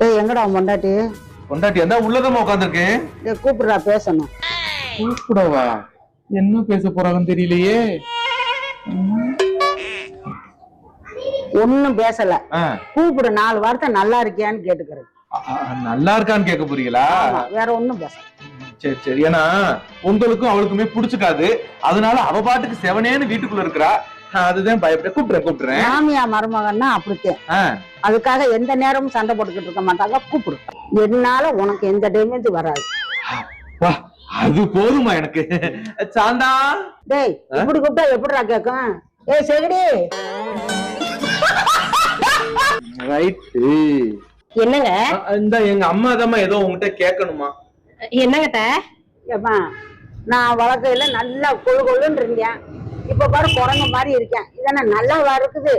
ஏய் எங்கடா உன் பொண்டாட்டி? பொண்டாட்டி இருந்தா உள்ளதமா உட்காந்துருக்கேன். கூப்பிடுறா பேசணும். கூப்பிடவா? என்ன பேச போறாங்கன்னு தெரியலையே. ஒன்னும் பேசல. கூப்பிடு, 4 வார்த்தை நல்லா இருக்கியான்னு கேட்டுக்கிறது. நல்லா இருக்கான்னு கேட்க போறீங்களா? வேற ஒண்ணும் பேச. சரி சரி. ஏன்னா உங்களுக்கும் அவளுக்குமே புடிச்சுக்காது, அதனால அவ பாட்டுக்கு செவனேன்னு வீட்டுக்குள்ள இருக்கிறா. அதுதான் பயப்பட கூப்பிடுறேன். மாமியா மருமகன்னா அப்படித்தான். அதுக்காக எந்த நேரமும் சண்டை போட்டுக்கிட்டு இருக்க மாட்டாங்க. கூப்பிடு. என்னால உனக்கு எந்த டேமேஜ் வராது. அது போதுமா எனக்கு. சாந்தா. டேய் இப்படி கூப்பிட்டா எப்படிடா கேக்கும்? ஏய் செகடி. ரைட்டு. என்னங்க? இந்த எங்க அம்மா தான் ஏதோ உங்ககிட்ட கேட்கணுமா? என்னங்கட்ட? ஏப்பா நான் வழக்கையில நல்லா கொழு கொழுன்னு இருந்தேன். இப்ப பாரு குரங்கு மாதிரி இருக்கேன். இதென்ன நல்லாவா இருக்குது?